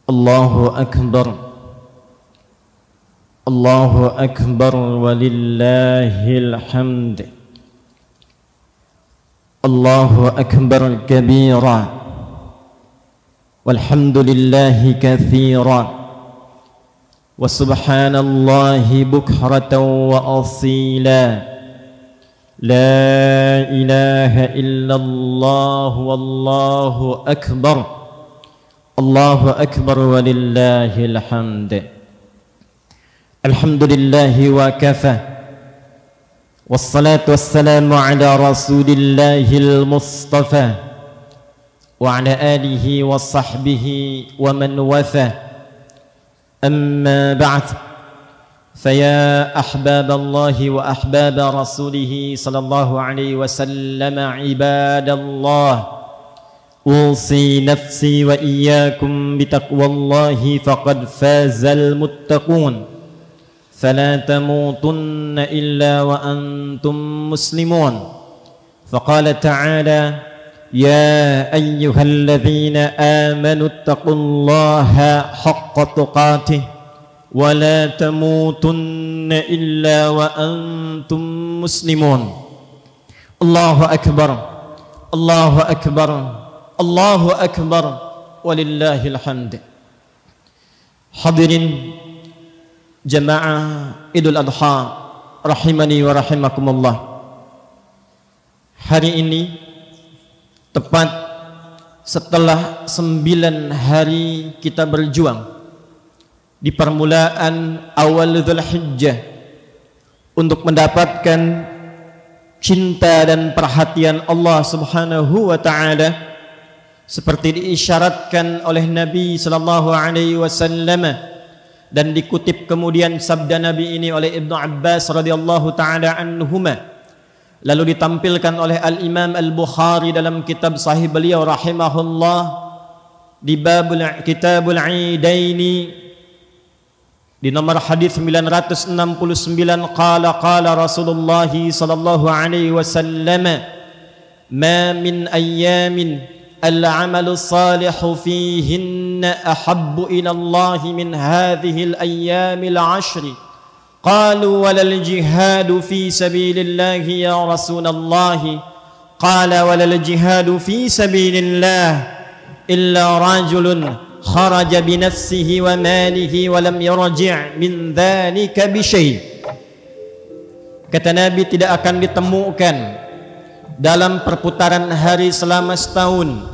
Allahu Akbar, Allahu Akbar, walillahil hamd. Allahu Akbar kabira, walhamdulillahi kathira, wa subhanallahi bukratan wa asila. La ilaha illallah, wallahu akbar. Allahu akbar walillahil hamd. Alhamdulillahi wa kafa, wassalatu wassalamu ala rasulillahil mustafa wa ala alihi wa sahbihi wa man watha. Amma ba'd, faya ahbaballahi wa ahbaba rasulihi sallallahu alaihi wasallam, ibadallah, أوصي نفسي وإياكم بتقوى الله فقد فاز المتقون فلا تموتن إلا وأنتم مسلمون. فقال تعالى: يا أيها الذين آمنوا اتقوا الله حق تقاته ولا تموتن إلا وأنتم مسلمون. الله أكبر، الله أكبر، Allahu Akbar, walillahil hamd. Hadirin jamaah Idul Adha rahimani wa rahimakumullah. Hari ini tepat setelah 9 hari kita berjuang di permulaan awal Dzulhijjah untuk mendapatkan cinta dan perhatian Allah Subhanahu wa taala, seperti diisyaratkan oleh Nabi sallallahu alaihi wasallam dan dikutip kemudian sabda Nabi ini oleh Ibnu Abbas radhiyallahu taala anhuma, lalu ditampilkan oleh Al-Imam Al-Bukhari dalam kitab sahih beliau rahimahullah di babul Kitabul Aidaini di nomor hadis 969, qala Rasulullah sallallahu alaihi wasallam: ma min ayyamin al-amalu salihu fihinna ahabbu ila Allah min hadhihi al-ayyami al-ashri. Qalu walal jihadu fi sabilillahi ya Rasulullah. Qala walal jihadu fi sabilillah illa rajulun kharaja bi nafsihi wa malihi wa lam yarji' min dhalika bi syai'. Kata Nabi, tidak akan ditemukan dalam perputaran hari selama setahun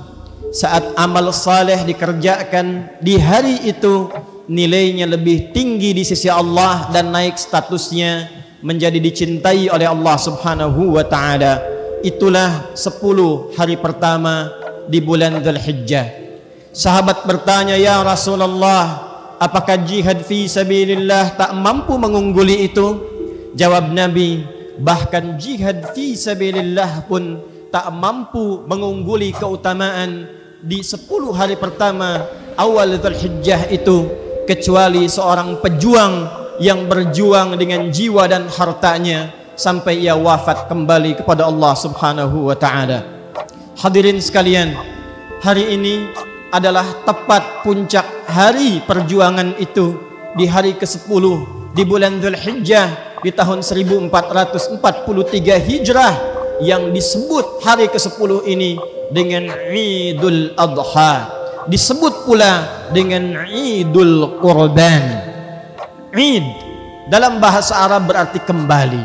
saat amal saleh dikerjakan di hari itu nilainya lebih tinggi di sisi Allah dan naik statusnya menjadi dicintai oleh Allah Subhanahu wa taala. Itulah 10 hari pertama di bulan Dzulhijjah. Sahabat bertanya, ya Rasulullah, apakah jihad fi sabilillah tak mampu mengungguli itu? Jawab Nabi, bahkan jihad fi sabilillah pun tak mampu mengungguli keutamaan di 10 hari pertama awal Dzulhijjah itu, kecuali seorang pejuang yang berjuang dengan jiwa dan hartanya sampai ia wafat kembali kepada Allah Subhanahu wa taala. Hadirin sekalian, hari ini adalah tepat puncak hari perjuangan itu di hari ke-10 di bulan Dzulhijjah di tahun 1443 Hijrah, yang disebut hari ke-10 ini dengan Idul Adha, disebut pula dengan Idul Qurban. Id dalam bahasa Arab berarti kembali,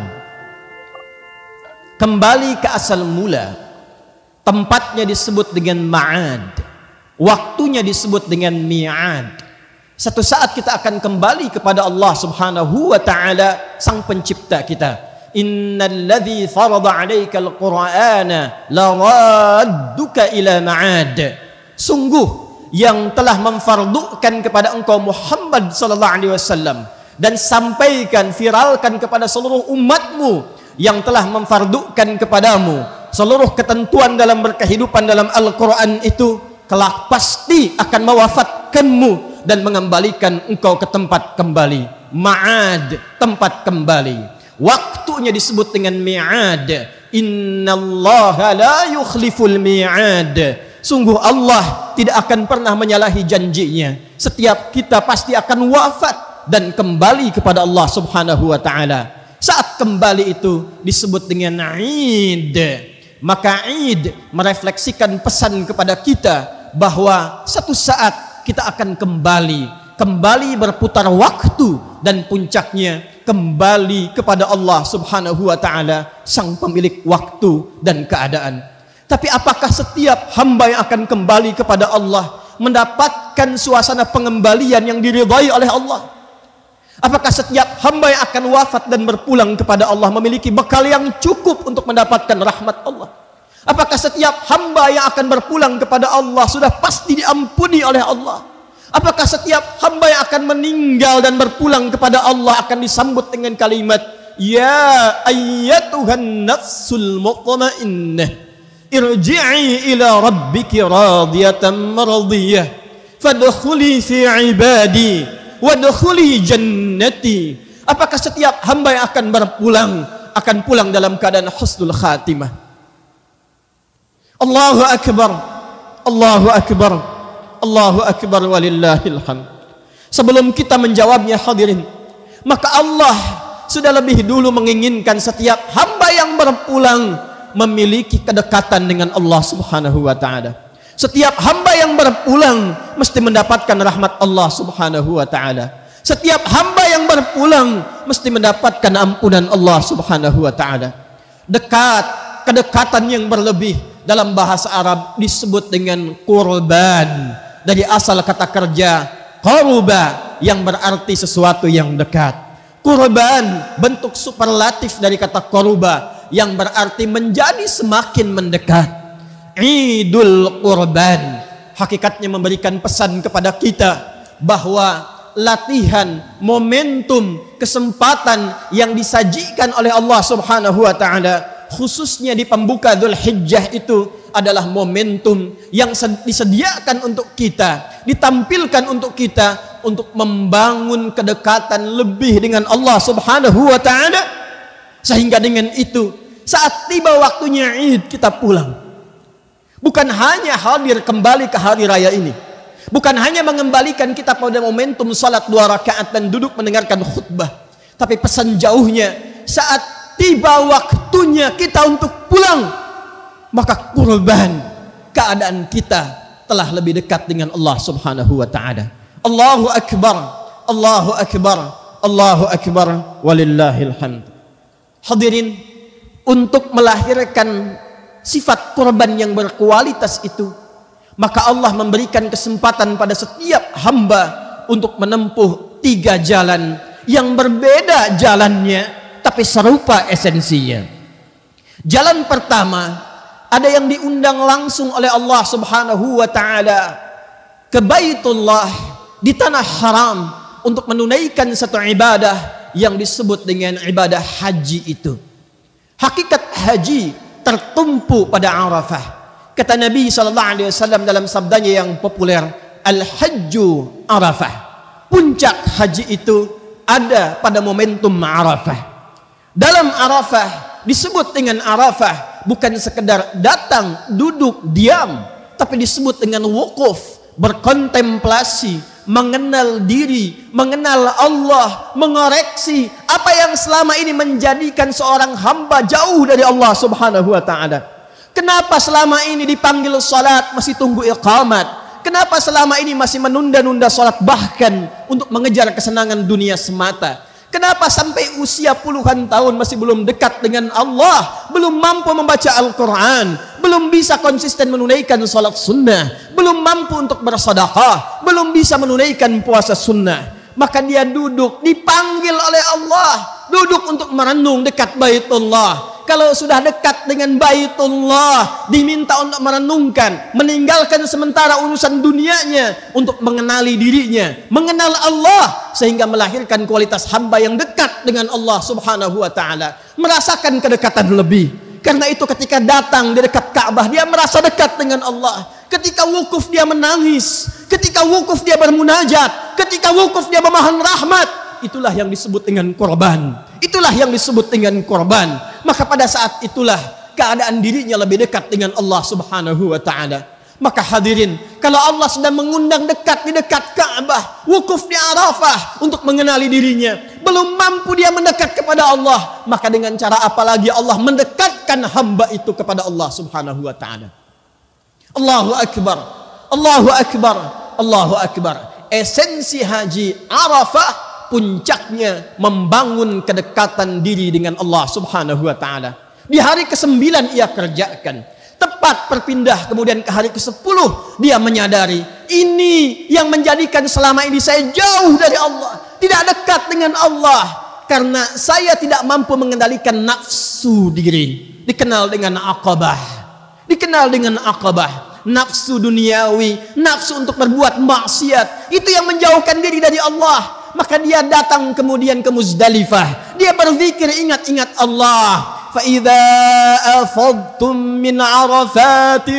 kembali ke asal mula. Tempatnya disebut dengan ma'ad, waktunya disebut dengan mi'ad. Satu saat kita akan kembali kepada Allah Subhanahu wa taala, sang pencipta kita. Innalladzi farada 'alaikal qur'ana laradduka ila ma'ad. Sungguh yang telah memfardukan kepada engkau Muhammad sallallahu alaihi wasallam dan sampaikan, viralkan kepada seluruh umatmu yang telah memfardukan kepadamu seluruh ketentuan dalam berkehidupan dalam Al-Qur'an itu, kelak pasti akan mewafatkanmu dan mengembalikan engkau ke tempat kembali. Ma'ad, tempat kembali. Waktunya disebut dengan mi'ad. Innallaha la yukhliful mi'ad. Sungguh Allah tidak akan pernah menyalahi janjinya. Setiap kita pasti akan wafat dan kembali kepada Allah Subhanahu wa taala. Saat kembali itu disebut dengan Id. Maka Id merefleksikan pesan kepada kita bahwa satu saat kita akan kembali berputar waktu, dan puncaknya kembali kepada Allah Subhanahu wa taala, sang pemilik waktu dan keadaan. Tapi apakah setiap hamba yang akan kembali kepada Allah mendapatkan suasana pengembalian yang diridhai oleh Allah? Apakah setiap hamba yang akan wafat dan berpulang kepada Allah memiliki bekal yang cukup untuk mendapatkan rahmat Allah? Apakah setiap hamba yang akan berpulang kepada Allah sudah pasti diampuni oleh Allah? Apakah setiap hamba yang akan meninggal dan berpulang kepada Allah akan disambut dengan kalimat, ya ayyatuhan nafsul mutmainnah, irji'i ila rabbiki radiyatan maradiyah, fadkhuli fi ibadi wadkhuli jannati. Apakah setiap hamba yang akan pulang dalam keadaan husnul khatimah? Allahu akbar, Allahu akbar, Allahu akbar walillahil hamd. Sebelum kita menjawabnya hadirin, maka Allah sudah lebih dulu menginginkan setiap hamba yang berpulang memiliki kedekatan dengan Allah Subhanahu wa taala. Setiap hamba yang berpulang mesti mendapatkan rahmat Allah Subhanahu wa taala. Setiap hamba yang berpulang mesti mendapatkan ampunan Allah Subhanahu wa taala. Kedekatan yang berlebih dalam bahasa Arab disebut dengan qurban, dari asal kata kerja qaruba yang berarti sesuatu yang dekat. Qurban bentuk superlatif dari kata qaruba yang berarti menjadi semakin mendekat. Idul Qurban hakikatnya memberikan pesan kepada kita bahwa latihan, momentum, kesempatan yang disajikan oleh Allah Subhanahu wa taala khususnya di pembuka Dzulhijjah itu adalah momentum yang disediakan untuk kita, ditampilkan untuk kita untuk membangun kedekatan lebih dengan Allah Subhanahu wa taala, sehingga dengan itu saat tiba waktunya Id kita pulang. Bukan hanya hadir kembali ke hari raya ini, bukan hanya mengembalikan kita pada momentum salat 2 rakaat dan duduk mendengarkan khutbah, tapi pesan jauhnya saat tiba waktunya kita untuk pulang, maka kurban keadaan kita telah lebih dekat dengan Allah Subhanahu wa taala. Allahu akbar, Allahu akbar, Allahu akbar walillahil hamd. Hadirin, untuk melahirkan sifat kurban yang berkualitas itu, maka Allah memberikan kesempatan pada setiap hamba untuk menempuh 3 jalan yang berbeda jalannya, tapi serupa esensinya. Jalan pertama, ada yang diundang langsung oleh Allah Subhanahu wa taala ke Baitullah di tanah haram untuk menunaikan satu ibadah yang disebut dengan ibadah haji itu. Hakikat haji tertumpu pada Arafah. Kata Nabi SAW dalam sabdanya yang populer, Al-Hajju Arafah. Puncak haji itu ada pada momentum Arafah. Dalam Arafah disebut dengan Arafah bukan sekedar datang, duduk, diam, tapi disebut dengan wukuf, berkontemplasi, mengenal diri, mengenal Allah, mengoreksi apa yang selama ini menjadikan seorang hamba jauh dari Allah Subhanahu wa taala. Kenapa selama ini dipanggil salat masih tunggu iqamat? Kenapa selama ini masih menunda-nunda salat bahkan untuk mengejar kesenangan dunia semata? Kenapa sampai usia puluhan tahun masih belum dekat dengan Allah, belum mampu membaca Al-Quran, belum bisa konsisten menunaikan salat sunnah, belum mampu untuk bersedekah, belum bisa menunaikan puasa sunnah? Maka dia duduk, dipanggil oleh Allah, duduk untuk merenung dekat Baitullah. Kalau sudah dekat dengan Baitullah, diminta untuk merenungkan, meninggalkan sementara urusan dunianya untuk mengenali dirinya, mengenal Allah, sehingga melahirkan kualitas hamba yang dekat dengan Allah Subhanahu wa taala, merasakan kedekatan lebih. Karena itu ketika datang di dekat Ka'bah, dia merasa dekat dengan Allah. Ketika wukuf dia menangis, ketika wukuf dia bermunajat, ketika wukuf dia memohon rahmat. Itulah yang disebut dengan korban. Itulah yang disebut dengan korban. Maka pada saat itulah keadaan dirinya lebih dekat dengan Allah Subhanahu wa taala. Maka hadirin, kalau Allah sedang mengundang dekat di dekat Ka'bah, wukuf di Arafah untuk mengenali dirinya, belum mampu dia mendekat kepada Allah, maka dengan cara apa lagi Allah mendekatkan hamba itu kepada Allah Subhanahu wa taala. Allahu akbar. Allahu akbar. Allahu akbar. Esensi haji Arafah puncaknya membangun kedekatan diri dengan Allah Subhanahu wa taala. Di hari ke-9 ia kerjakan. Tepat perpindah kemudian ke hari ke-10 dia menyadari ini yang menjadikan selama ini saya jauh dari Allah, tidak dekat dengan Allah, karena saya tidak mampu mengendalikan nafsu diri. Dikenal dengan Aqabah. Dikenal dengan Aqabah. Nafsu duniawi, nafsu untuk berbuat maksiat, itu yang menjauhkan diri dari Allah. Maka dia datang kemudian ke Muzdalifah, dia berzikir, ingat-ingat Allah. فَإِذَا أَفَضْتُم مِّنْ عَرَفَاتٍ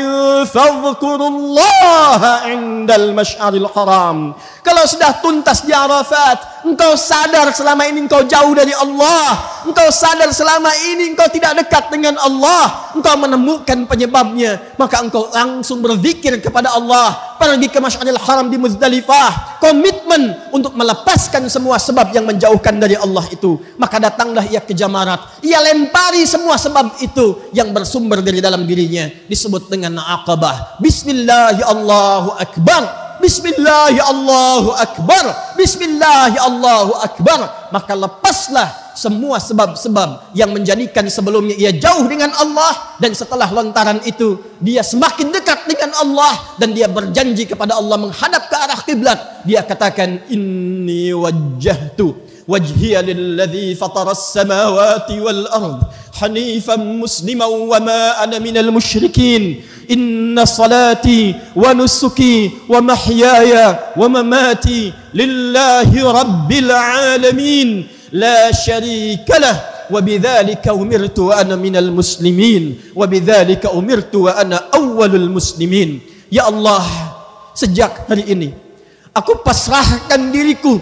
فَاذْكُرُوا اللَّهَ عِندَ الْمَشْعَرِ الْحَرَامِ. Kalau sudah tuntas di Arafat, engkau sadar selama ini engkau jauh dari Allah, engkau sadar selama ini engkau tidak dekat dengan Allah, engkau menemukan penyebabnya, maka engkau langsung berzikir kepada Allah, pergi ke Masy'aril Haram di Muzdalifah, komitmen untuk melepaskan semua sebab yang menjauhkan dari Allah itu. Maka datanglah ia ke Jamarat, ia lempari semua sebab itu yang bersumber dari dalam dirinya, disebut dengan Aqabah. Bismillahi Allahu Akbar. Bismillahi Allahu Akbar. Bismillahi Allahu Akbar. Maka lepaslah semua sebab-sebab yang menjadikan sebelumnya ia jauh dengan Allah, dan setelah lontaran itu dia semakin dekat dengan Allah, dan dia berjanji kepada Allah menghadap ke arah kiblat. Dia katakan, inni wajjahtu wajhiya lilladzi fataras samawati wal ard hanifan musliman wa ma ana minal musyrikin. Inna salati wa nusuki wa mahyaya wa mamati lillahi rabbil alamin la syarika lah wa bidzalika umirtu wa ana minal muslimin wa bidzalika umirtu wa ana awwalul muslimin. Ya Allah, sejak hari ini aku pasrahkan diriku,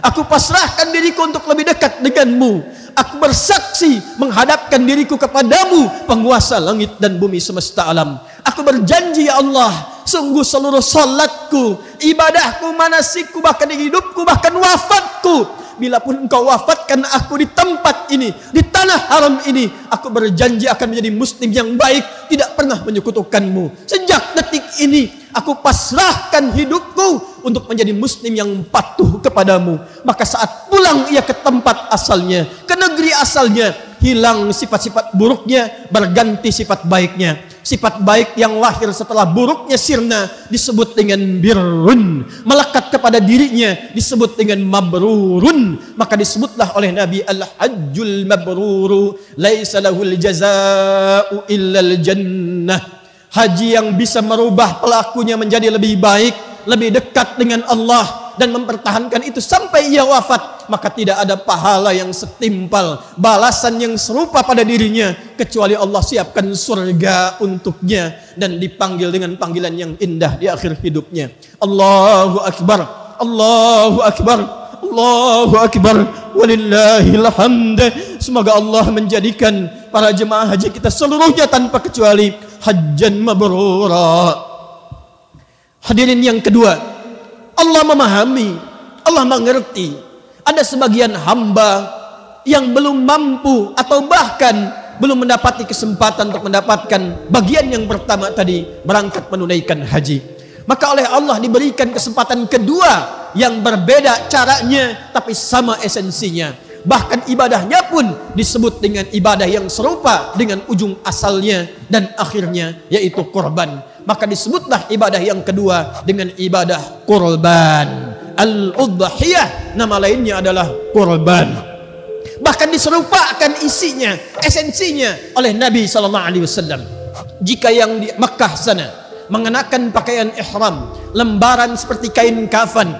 aku pasrahkan diriku untuk lebih dekat denganmu. Aku bersaksi menghadapkan diriku kepadamu, penguasa langit dan bumi semesta alam. Aku berjanji ya Allah, sungguh seluruh salatku, ibadahku, manasikku, bahkan hidupku, bahkan wafatku, bila pun engkau wafatkan aku di tempat ini, di tanah haram ini, aku berjanji akan menjadi muslim yang baik, tidak pernah menyekutukanmu. Sejak detik ini aku pasrahkan hidupku untuk menjadi muslim yang patuh kepadamu. Maka saat pulang ia ke tempat asalnya, ke negeri asalnya, hilang sifat-sifat buruknya, berganti sifat baiknya. Sifat baik yang lahir setelah buruknya sirna disebut dengan birrun, melekat kepada dirinya disebut dengan mabrurun. Maka disebutlah oleh Nabi, al-hajjul mabruru laisa lahul jazaa'u illal jannah. Haji yang bisa merubah pelakunya menjadi lebih baik, lebih dekat dengan Allah, dan mempertahankan itu sampai ia wafat, maka tidak ada pahala yang setimpal, balasan yang serupa pada dirinya, kecuali Allah siapkan surga untuknya dan dipanggil dengan panggilan yang indah di akhir hidupnya. Allahu Akbar, Allahu Akbar, Allahu Akbar, walillahil hamd. Semoga Allah menjadikan para jemaah haji kita seluruhnya tanpa kecuali hajjan mabrura. Hadirin yang kedua, Allah memahami, Allah mengerti ada sebagian hamba yang belum mampu atau bahkan belum mendapati kesempatan untuk mendapatkan bagian yang pertama tadi, berangkat menunaikan haji. Maka oleh Allah diberikan kesempatan kedua yang berbeda caranya tapi sama esensinya. Bahkan ibadahnya pun disebut dengan ibadah yang serupa dengan ujung asalnya dan akhirnya, yaitu kurban. Maka disebutlah ibadah yang kedua dengan ibadah kurban. Al-udhiyah, nama lainnya adalah kurban. Bahkan diserupakan isinya, esensinya oleh Nabi SAW. Jika yang di Makkah sana mengenakan pakaian ihram, lembaran seperti kain kafan,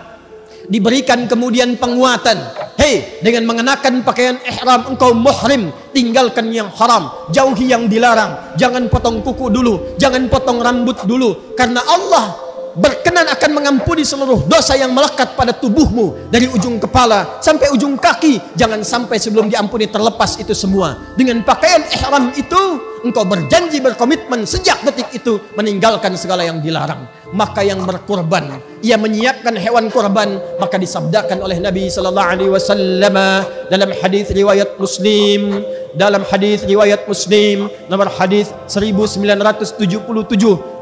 diberikan kemudian penguatan, hei, dengan mengenakan pakaian ihram engkau muhrim, tinggalkan yang haram, jauhi yang dilarang, jangan potong kuku dulu, jangan potong rambut dulu, karena Allah berkenan akan mengampuni seluruh dosa yang melekat pada tubuhmu dari ujung kepala sampai ujung kaki. Jangan sampai sebelum diampuni terlepas itu semua. Dengan pakaian ihram itu engkau berjanji, berkomitmen sejak detik itu meninggalkan segala yang dilarang. Maka yang berkurban, ia menyiapkan hewan kurban, maka disabdakan oleh Nabi sallallahu alaihi wasallam dalam hadis riwayat Muslim, nomor hadis 1977,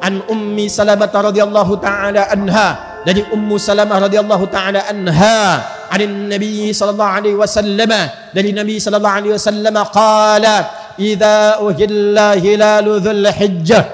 an Ummi Salamah radhiyallahu taala anha, dari Ummu Salamah radhiyallahu taala anha, an Nabi sallallahu alaihi wasallam, dari Nabi sallallahu alaihi wasallam qala idza uhilla hilalu dzul hijjah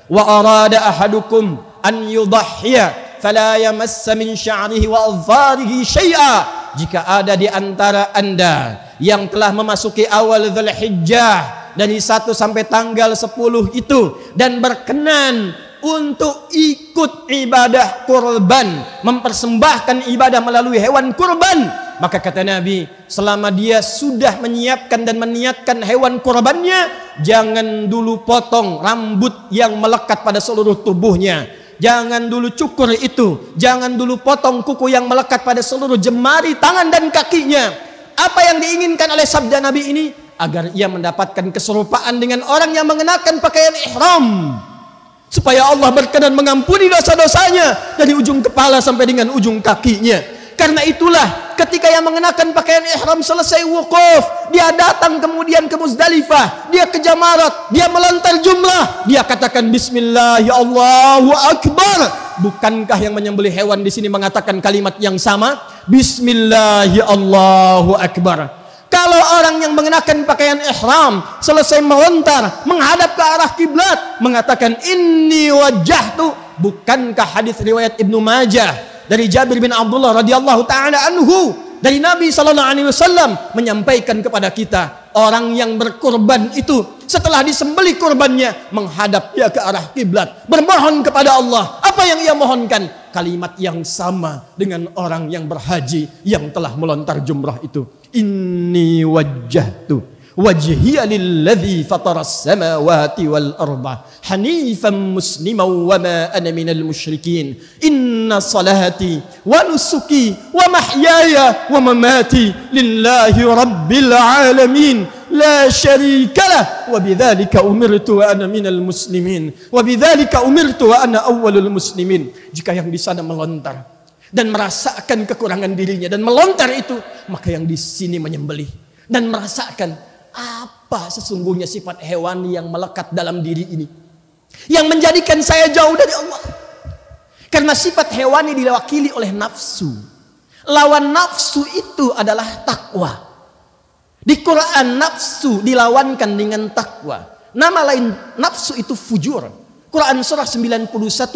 wa arada ahadukum an yudhhiya fala yamassa min sya'rihi wa adfarihi syai'a. Jika ada di antara anda yang telah memasuki awal Dzulhijjah dari 1 sampai tanggal 10 itu dan berkenan untuk ikut ibadah kurban, mempersembahkan ibadah melalui hewan kurban, maka kata Nabi, selama dia sudah menyiapkan dan meniatkan hewan kurbannya, jangan dulu potong rambut yang melekat pada seluruh tubuhnya, jangan dulu cukur itu, jangan dulu potong kuku yang melekat pada seluruh jemari tangan dan kakinya. Apa yang diinginkan oleh sabda Nabi ini? Agar ia mendapatkan keserupaan dengan orang yang mengenakan pakaian ihram, supaya Allah berkenan mengampuni dosa-dosanya dari ujung kepala sampai dengan ujung kakinya. Karena itulah ketika yang mengenakan pakaian ihram selesai wukuf, dia datang kemudian ke Muzdalifah, dia ke Jamarat, dia melontar jumrah, dia katakan bismillah ya Allahu akbar. Bukankah yang menyembelih hewan di sini mengatakan kalimat yang sama? Bismillah ya Allahu akbar. Kalau orang yang mengenakan pakaian ihram selesai melontar menghadap ke arah kiblat mengatakan inni wajjahtu, bukankah hadis riwayat Ibnu Majah dari Jabir bin Abdullah radhiyallahu taala anhu, dari Nabi sallallahu alaihi wasallam menyampaikan kepada kita, orang yang berkurban itu setelah disembelih kurbannya menghadap dia ke arah kiblat, bermohon kepada Allah. Apa yang ia mohonkan? Kalimat yang sama dengan orang yang berhaji yang telah melontar jumrah itu. Inni wajjahtu wajhiya lilladzi fataras samawati wal arda hanifan musliman wa ma ana minal musyrikin. Inna salati wa nusuki wa mahyaya wa mamati lillahi rabbil alamin la syarika lah wa bidzalika umirtu wa ana minal muslimin wa bidzalika umirtu wa ana awwalul muslimin. Jika yang di sana melontar dan merasakan kekurangan dirinya dan melontar itu, maka yang di sini menyembelih dan merasakan apa sesungguhnya sifat hewani yang melekat dalam diri ini, yang menjadikan saya jauh dari Allah. Karena sifat hewani diwakili oleh nafsu. Lawan nafsu itu adalah takwa. Di Quran nafsu dilawankan dengan takwa. Nama lain nafsu itu fujur. Quran surah 91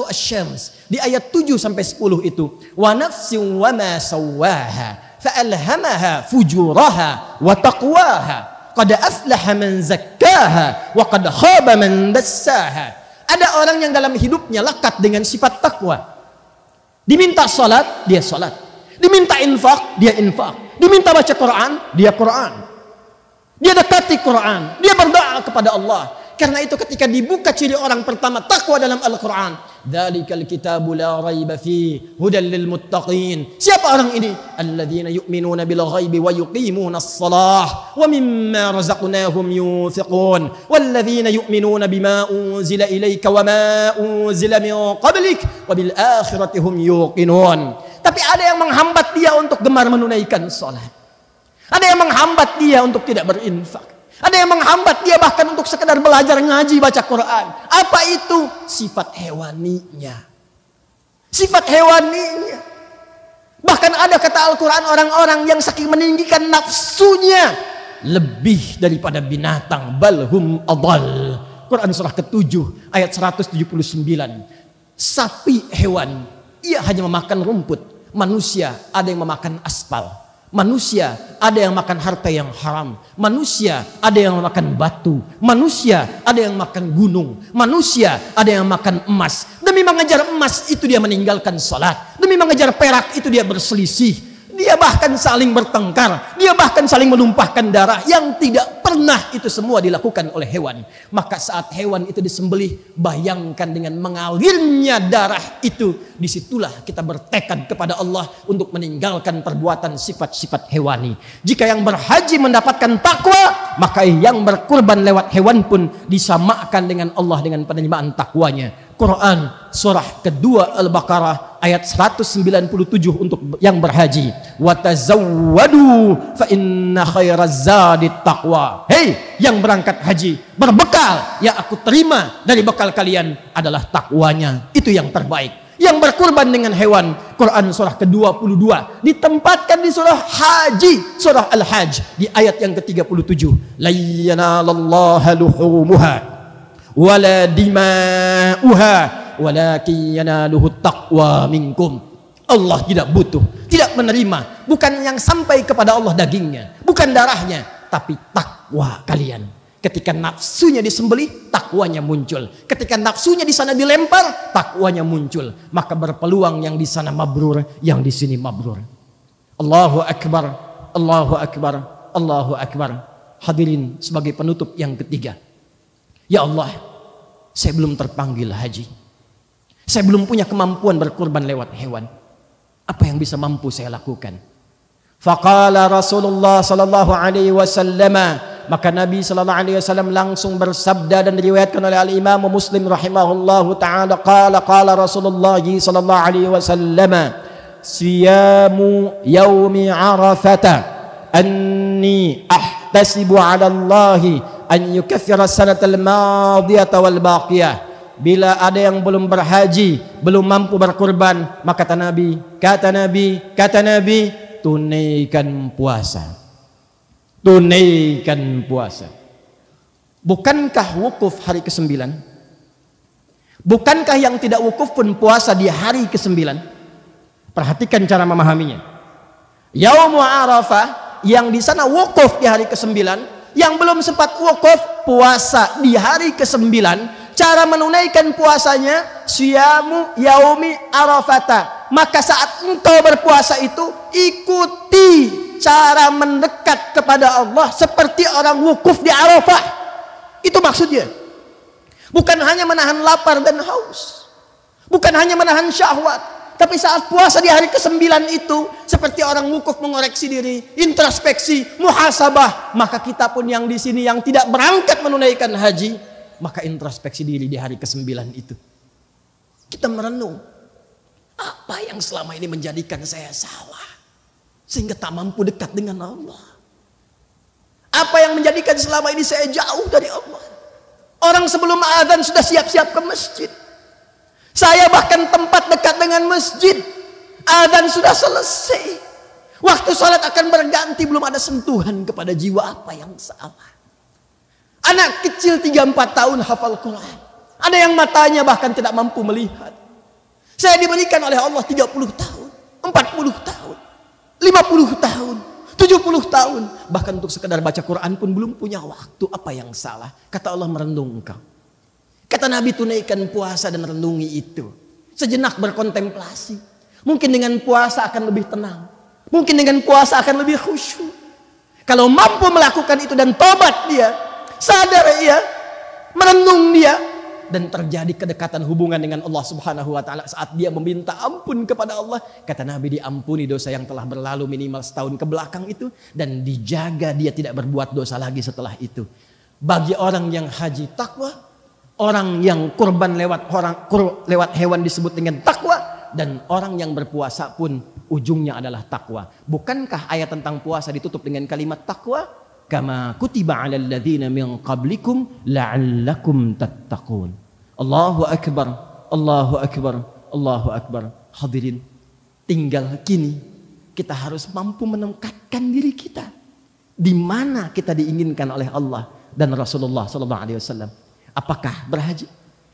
Asy-Syams di ayat 7 sampai 10 itu, wa nafsin wa ma sawwaha fa alhamaha fujuraha wa taqwaha qad aflaha man zakkaha wa qad khaba man dassaha. Ada orang yang dalam hidupnya lekat dengan sifat takwa. Diminta salat, dia salat. Diminta infak, dia infak. Diminta baca Quran, dia Quran. Dia dekati Quran, dia berdoa kepada Allah. Karena itu ketika dibuka ciri orang pertama takwa dalam Al-Quran, dzalikal kitabu la raiba fihi hudal lil muttaqin. Siapa orang ini? Alladzina yu'minuna bil ghaibi wa yuqimuna as-shalah wa mimma razaqnahum yunfiqun walladzina yu'minuna bima unzila ilayka wa ma unzila min qablik wa bil akhirati hum yuqinun. Tapi ada yang menghambat dia untuk gemar menunaikan salat. Ada yang menghambat dia untuk tidak berinfak. Ada yang menghambat dia bahkan untuk sekedar belajar ngaji baca Quran. Apa itu? Sifat hewaninya. Sifat hewaninya. Bahkan ada kata Al-Quran, orang-orang yang saking meninggikan nafsunya lebih daripada binatang. Balhum adal. Quran surah ke-7 ayat 179. Sapi hewan, ia hanya memakan rumput. Manusia ada yang memakan aspal. Manusia ada yang makan harta yang haram. Manusia ada yang makan batu. Manusia ada yang makan gunung. Manusia ada yang makan emas. Demi mengejar emas itu dia meninggalkan salat. Demi mengejar perak itu dia berselisih. dia bahkan saling bertengkar, dia bahkan saling menumpahkan darah yang tidak pernah itu semua dilakukan oleh hewan. Maka saat hewan itu disembelih, bayangkan dengan mengalirnya darah itu, disitulah kita bertekad kepada Allah untuk meninggalkan perbuatan sifat-sifat hewani. Jika yang berhaji mendapatkan takwa, maka yang berkurban lewat hewan pun disamakan dengan Allah dengan penerimaan takwanya. Quran surah kedua Al-Baqarah ayat 197 untuk yang berhaji. Wa tazawwadu fa inna khairaz zadi taqwa. Hei yang berangkat haji, berbekal yang aku terima dari bekal kalian adalah takwanya. Itu yang terbaik. Yang berkurban dengan hewan, Quran surah ke-22 ditempatkan di surah Haji, surah Al-Hajj di ayat yang ke-37. La yanalallaha luhumuha wala dima'uha walakin yanaluhu taqwa minkum. Allah tidak butuh, tidak menerima, bukan yang sampai kepada Allah dagingnya, bukan darahnya, tapi takwa kalian. Ketika nafsunya disembelih, takwanya muncul. Ketika nafsunya di sana dilempar, takwanya muncul. Maka berpeluang yang di sana mabrur, yang di sini mabrur. Allahu Akbar, Allahu Akbar, Allahu Akbar. Hadirin, sebagai penutup yang ketiga. Ya Allah, saya belum terpanggil haji. Saya belum punya kemampuan berkurban lewat hewan. Apa yang bisa mampu saya lakukan? Faqala Rasulullah sallallahu alaihi wasallam, maka Nabi sallallahu alaihi wasallam langsung bersabda dan diriwayatkan oleh Al-Imam Muslim rahimahullahu taala, qala Rasulullah sallallahu alaihi wasallam, siyamu yaumi arafata anni ahtasibu 'ala Allah an yukaffira sanatal madiyata wal baqiyah. Bila ada yang belum berhaji, belum mampu berkurban, maka kata Nabi, tunaikan puasa. Tunaikan puasa. Bukankah wukuf hari ke-9? Bukankah yang tidak wukuf pun puasa di hari ke-9? Perhatikan cara memahaminya. Yaumul Arafah, yang di sana wukuf di hari ke-9, yang belum sempat wukuf puasa di hari ke-9, cara menunaikan puasanya siyamu yaumi arafata. Maka saat engkau berpuasa itu, ikuti cara mendekat kepada Allah seperti orang wukuf di Arafah. Itu maksudnya. Bukan hanya menahan lapar dan haus, bukan hanya menahan syahwat, tapi saat puasa di hari ke-9 itu seperti orang wukuf mengoreksi diri, introspeksi, muhasabah. Maka kita pun yang di sini yang tidak berangkat menunaikan haji, maka introspeksi diri di hari ke-9 itu. Kita merenung, apa yang selama ini menjadikan saya salah sehingga tak mampu dekat dengan Allah? Apa yang menjadikan selama ini saya jauh dari Allah? Orang sebelum azan sudah siap-siap ke masjid. Saya bahkan tempat dekat dengan masjid, azan sudah selesai, waktu sholat akan berganti, belum ada sentuhan kepada jiwa. Apa yang salah? Anak kecil 3-4 tahun hafal Quran. Ada yang matanya bahkan tidak mampu melihat. Saya diberikan oleh Allah 30 tahun, 40 tahun, 50 tahun, 70 tahun. Bahkan untuk sekedar baca Quran pun belum punya waktu. Apa yang salah? Kata Allah, merenung engkau. Kata Nabi, tunaikan puasa dan renungi itu. Sejenak berkontemplasi. Mungkin dengan puasa akan lebih tenang. Mungkin dengan puasa akan lebih khusyuk. Kalau mampu melakukan itu dan tobat dia, sadar ia, merenung dia, dan terjadi kedekatan hubungan dengan Allah Subhanahu wa taala saat dia meminta ampun kepada Allah. Kata Nabi, diampuni dosa yang telah berlalu minimal setahun ke belakang itu, dan dijaga dia tidak berbuat dosa lagi setelah itu. Bagi orang yang haji takwa, orang yang kurban lewat hewan disebut dengan takwa, dan orang yang berpuasa pun ujungnya adalah takwa. Bukankah ayat tentang puasa ditutup dengan kalimat takwa? Kama kutiba 'alal ladzina min qablikum la'allakum tattaqun. Allahu akbar, Allahu akbar, Allahu akbar. Hadirin, tinggal kini kita harus mampu menempatkan diri kita di mana kita diinginkan oleh Allah dan Rasulullah sallallahu alaihi wasallam. Apakah berhaji?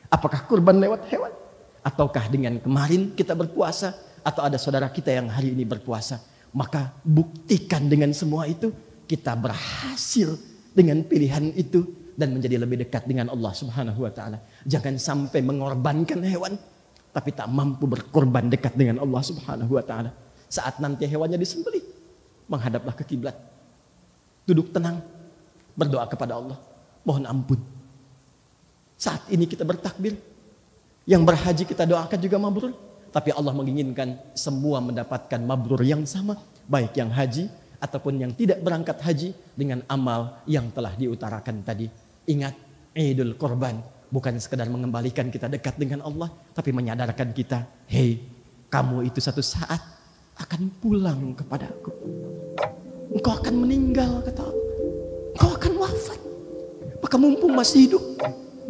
Apakah kurban lewat hewan? Ataukah dengan kemarin kita berpuasa? Atau ada saudara kita yang hari ini berpuasa? Maka buktikan dengan semua itu kita berhasil dengan pilihan itu dan menjadi lebih dekat dengan Allah Subhanahu wa taala. Jangan sampai mengorbankan hewan tapi tak mampu berkorban dekat dengan Allah Subhanahu wa taala. Saat nanti hewannya disembelih, menghadaplah ke kiblat. Duduk tenang, berdoa kepada Allah, mohon ampun. Saat ini kita bertakbir, yang berhaji kita doakan juga mabrur. Tapi Allah menginginkan semua mendapatkan mabrur yang sama, baik yang haji ataupun yang tidak berangkat haji, dengan amal yang telah diutarakan tadi. Ingat, Idul Kurban bukan sekedar mengembalikan kita dekat dengan Allah, tapi menyadarkan kita, hei, kamu itu satu saat akan pulang kepadaku. Engkau akan meninggal, kata Allah. Engkau akan wafat. Maka mumpung masih hidup,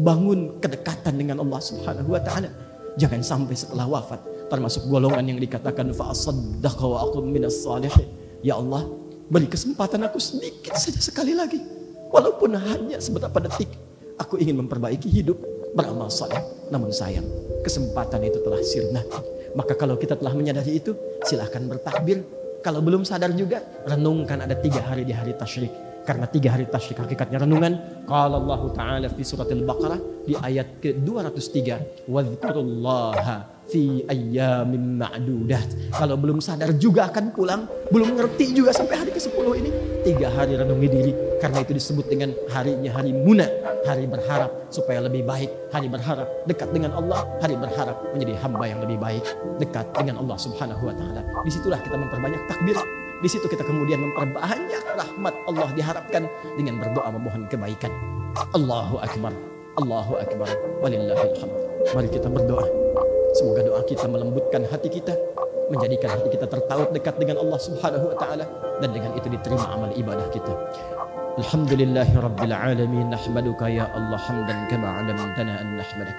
bangun kedekatan dengan Allah Subhanahu wa ta'ala. Jangan sampai setelah wafat termasuk golongan yang dikatakan fa'asaddaqa wa aqum minas salihin. Ya Allah, beri kesempatan aku sedikit saja sekali lagi, walaupun hanya seberapa detik. Aku ingin memperbaiki hidup, beramal saleh. Namun sayang, kesempatan itu telah sirna. Maka kalau kita telah menyadari itu, silahkan bertakbir. Kalau belum sadar juga, renungkan ada 3 hari di hari tasyrik. Karena 3 hari tasyrik hakikatnya renungan. Qala Allah Ta'ala fi surat Al-Baqarah di ayat ke-203. Wadhkurullaha fi ayyamin ma'dudat. Kalau belum sadar juga akan pulang, belum ngerti juga sampai hari ke-10 ini, 3 hari renungi diri. Karena itu disebut dengan harinya hari muna, hari berharap supaya lebih baik, hari berharap dekat dengan Allah, hari berharap menjadi hamba yang lebih baik, dekat dengan Allah Subhanahu wa ta'ala. Disitulah kita memperbanyak takbir. Di situ kita kemudian memperbanyak rahmat Allah diharapkan dengan berdoa memohon kebaikan. Allahu Akbar, Allahu Akbar, walillahil hamd. Mari kita berdoa. Semoga doa kita melembutkan hati kita, menjadikan hati kita tertaut dekat dengan Allah Subhanahu wa ta'ala, dan dengan itu diterima amal ibadah kita. Alhamdulillahi rabbil alamin, nahmaduka ya Allah hamdan kama 'allamtana an nahmadak,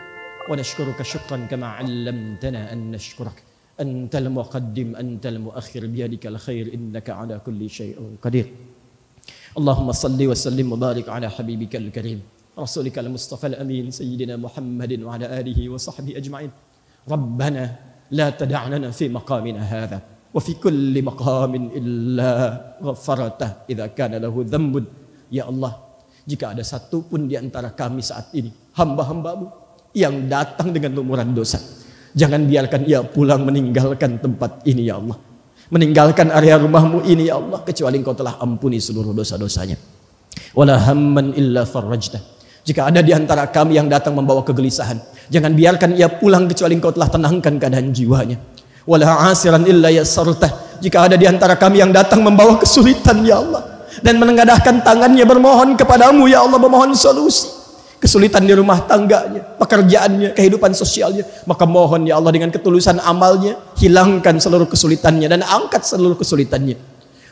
wa nashkuruka syukran kama 'allamtana an nashkurak. Antal muqaddim antal muakhir biyadikal khair innaka 'ala kulli syai'in qadir. Allahumma salli wa sallim wa barik 'ala habibikal karim rasulikal mustafal amin sayyidina Muhammadin wa 'ala alihi wa sahbihi ajma'in. Rabbana la tada' lana fi maqamina hadha wa fi kulli maqamin illa ghafartah idza kana lahu dhanbun. Ya Allah, jika ada satu pun di antara kami saat ini hamba-hambamu yang datang dengan lumuran dosa, jangan biarkan ia pulang meninggalkan tempat ini ya Allah, meninggalkan area rumahmu ini ya Allah, kecuali Engkau telah ampuni seluruh dosa-dosanya. Wala hamman illa farajtah. Jika ada di antara kami yang datang membawa kegelisahan, jangan biarkan ia pulang kecuali Engkau telah tenangkan keadaan jiwanya. Wala asiran illa yassartah. Jika ada di antara kami yang datang membawa kesulitan ya Allah, dan menengadahkan tangannya bermohon kepadamu ya Allah, memohon solusi kesulitan di rumah tangganya, pekerjaannya, kehidupan sosialnya, maka mohon ya Allah dengan ketulusan amalnya, hilangkan seluruh kesulitannya dan angkat seluruh kesulitannya.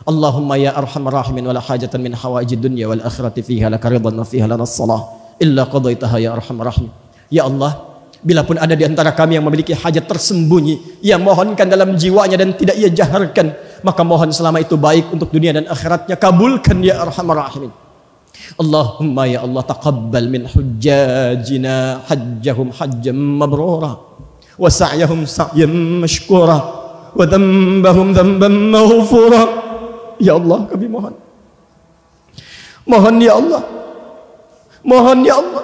Allahumma ya arhamar rahimin wala hajatan min hawaijid dunya wal akhirati fiha laka ridwan wa fiha lana salah illa qadaitaha ya arhamar rahim. Ya Allah, bila pun ada di antara kami yang memiliki hajat tersembunyi, ia mohonkan dalam jiwanya dan tidak ia jaharkan, maka mohon selama itu baik untuk dunia dan akhiratnya, kabulkan ya arhamar rahimin. Allahumma ya Allah, taqabbal min hujjajina hajjahum hajjam mabrura wa sa'yahum sa'yan mashkura wa dhanbahum dhanban maghfura. Ya Allah, kami mohon ya Allah, mohon ya Allah,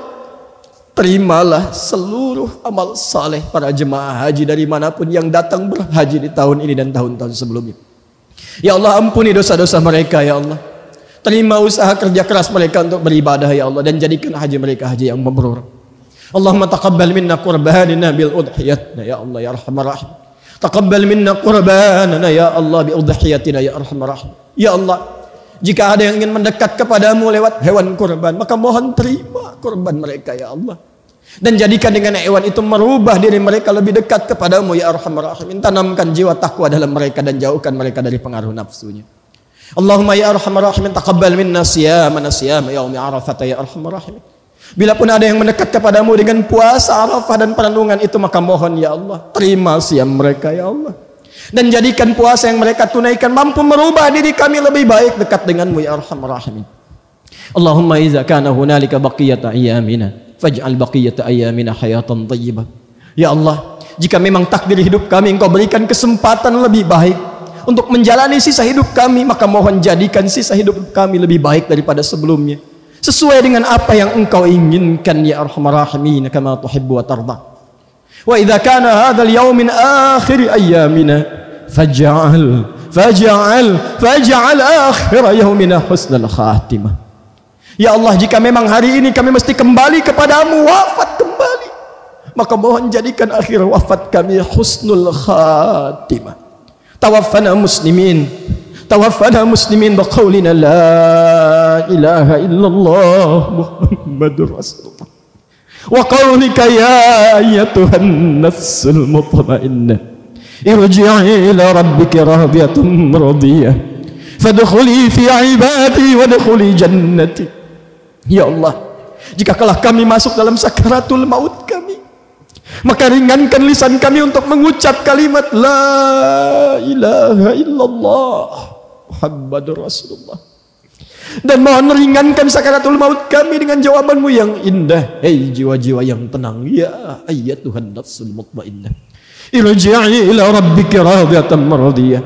terimalah seluruh amal saleh para jemaah haji dari manapun yang datang berhaji di tahun ini dan tahun-tahun sebelumnya. Ya Allah, ampuni dosa-dosa mereka ya Allah. Terima usaha kerja keras mereka untuk beribadah ya Allah, dan jadikan haji mereka haji yang mabrur. Allahumma taqabbal minna qurbanana bil udhiyatina ya Allah ya arhamar rahim. Taqabbal minna qurbanana ya Allah bi udhiyatina ya arhamar rahim. Ya Allah, jika ada yang ingin mendekat kepadamu lewat hewan kurban, maka mohon terima kurban mereka ya Allah, dan jadikan dengan hewan itu merubah diri mereka lebih dekat kepadamu ya arhamar rahim. Tanamkan jiwa takwa dalam mereka dan jauhkan mereka dari pengaruh nafsunya. Allahumma ya arhamar rahimin, taqabbal minna siyamana siyama yaumi arafah ya arhamar rahimin. Bila pun ada yang mendekat kepadamu dengan puasa Arafah dan perenungan itu, maka mohon ya Allah, terima siam mereka ya Allah, dan jadikan puasa yang mereka tunaikan mampu merubah diri kami lebih baik dekat denganmu ya arhamar rahimin. Allahumma iza kana hunalika baqiyata ayyamina faj'al baqiyata ayyamina hayatan thayyibah. Ya Allah, jika memang takdir hidup kami Engkau berikan kesempatan lebih baik untuk menjalani sisa hidup kami, maka mohon jadikan sisa hidup kami lebih baik daripada sebelumnya, sesuai dengan apa yang Engkau inginkan ya arhamar rahimin, kama tuhibbu wa tarda. Wa idza kana hadzal yaum min akhir ayyamina faj'al akhir yaumina husnul khatimah. Ya Allah, jika memang hari ini kami mesti kembali kepadamu, wafat kembali, maka mohon jadikan akhir wafat kami husnul khatimah. Tawaffana muslimin biqaulina la ilaha illallah Muhammadur Rasulullah wa qaulika ya ayyatuhan nafsul mutmainnah irji'i ila rabbika radiyatan radiyah fadkhuli fi ibadi wadkhuli jannati. Ya Allah, jika kalah kami masuk dalam sakaratul maut kami, maka ringankan lisan kami untuk mengucap kalimat la ilaha illallah Muhammadur Rasulullah, dan mohon ringankan sakaratul maut kami dengan jawabanmu yang indah. Hei jiwa-jiwa yang tenang, ya ayyatuhan nafsul mutmainnah irji'i ila rabbika radiyatan maradiyah.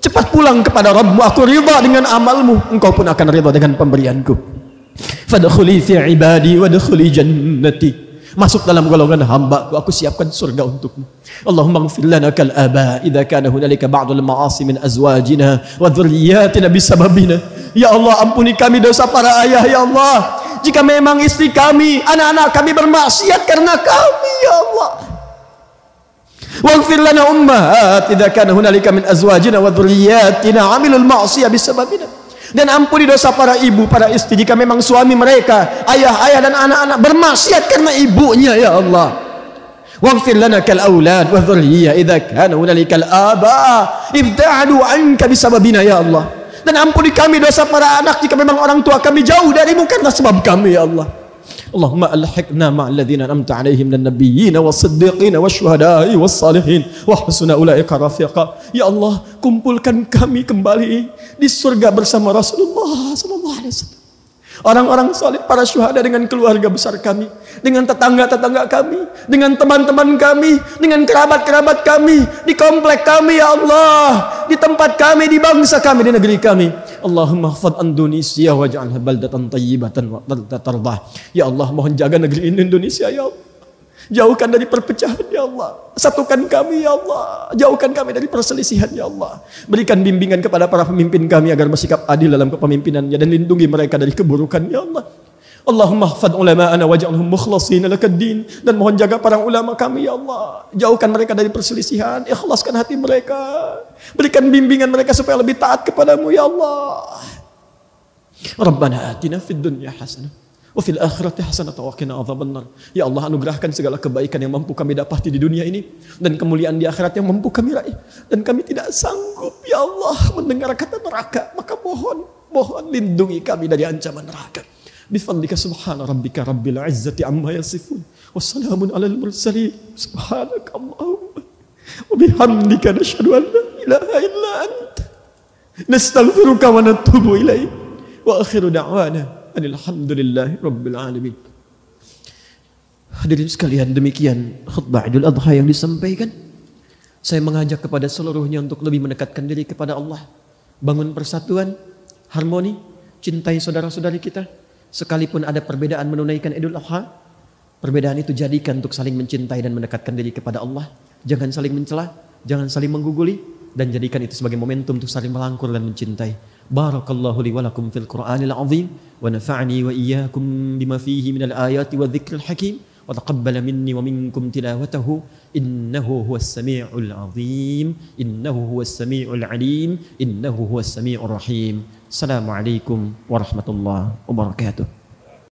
Cepat pulang kepada Rabbmu, aku ridha dengan amalmu, engkau pun akan ridha dengan pemberianku. Fadkhuli fi ibadi wadkhuli jannati, masuk dalam golongan hamba-Ku, aku siapkan surga untukmu. Allahumma ighfir lana kal aba idza kana hunalika ba'dul ma'asi min azwajina wa dhurriyyatina bisababina. Ya Allah, ampuni kami dosa para ayah. Ya Allah, jika memang istri kami, anak-anak kami bermaksiat karena kami, ya Allah. Waghfir lana ummahat idza kana hunalika min azwajina wa dhurriyyatina 'amilul ma'siyah bisababina. Dan ampuni dosa para ibu, para istri, jika memang suami mereka, ayah-ayah dan anak-anak bermaksiat karena ibunya, ya Allah. Waghfir lana kal aulad wa dhurriyyah idza kana hunalika al aba ibta'adu anka bisababina, ya Allah. Dan ampuni kami dosa para anak jika memang orang tua kami jauh darimu karena sebab kami, ya Allah. Allahumma alhiqna ma'al ladzina an'amta 'alaihim minan nabiyyin was-siddiqin wasyuhada'i was-salihin wa husna ulaika rafiqa. Ya Allah, kumpulkan kami kembali di surga bersama Rasulullah sallallahu alaihi wasallam. Orang-orang saleh, para syuhada dengan keluarga besar kami, dengan tetangga-tetangga kami, dengan teman-teman kami, dengan kerabat-kerabat kami, di komplek kami, ya Allah, di tempat kami, di bangsa kami, di negeri kami. Allahumma hafadh Indonesia waj'alha baldatan tayyibatan wa tardah. Ya Allah, mohon jaga negeri ini, Indonesia, ya Allah. Jauhkan dari perpecahan, ya Allah. Satukan kami, ya Allah. Jauhkan kami dari perselisihan, ya Allah. Berikan bimbingan kepada para pemimpin kami agar bersikap adil dalam kepemimpinannya, dan lindungi mereka dari keburukan, ya Allah. Allahumma hafadh ulama'ana waj'alhum mukhlasin lakad-din. Dan mohon jaga para ulama kami, ya Allah. Jauhkan mereka dari perselisihan, ikhlaskan hati mereka. Berikan bimbingan mereka supaya lebih taat kepadamu, ya Allah. Rabbana atina fid dunya hasanah wa fil akhirati hasanah wa qina adzabannar. Ya Allah, anugerahkan segala kebaikan yang mampu kami dapati di dunia ini, dan kemuliaan di akhirat yang mampu kami raih. Dan kami tidak sanggup, ya Allah, mendengar kata neraka, maka mohon lindungi kami dari ancaman neraka. Bifadlika subhana rabbika rabbil izzati amma yasifun wassalamun alal mursalin subhanaka Allahumma wa bihamdika nashhadu an la ilaha illa anta nastaghfiruka wa natubu ilaik wa akhiru da'wana alhamdulillahi rabbil alamin. Hadirin sekalian, demikian khutbah Idul Adha yang disampaikan. Saya mengajak kepada seluruhnya untuk lebih mendekatkan diri kepada Allah, bangun persatuan, harmoni, cintai saudara-saudari kita. Sekalipun ada perbedaan menunaikan Idul Adha, perbedaan itu jadikan untuk saling mencintai dan mendekatkan diri kepada Allah. Jangan saling mencela, jangan saling mengguguli, dan jadikan itu sebagai momentum untuk saling melangkur dan mencintai. Barakallahu li wa lakum fil Qur'anil azim wa nafa'ani wa iyyakum bima fihi minal ayati wa dzikril hakim wa taqabbala minni wa minkum tilawatahu innahu huwas sami'ul azim innahu huwas sami'ul alim innahu huwas sami'ur rahim. Assalamualaikum warahmatullahi wabarakatuh.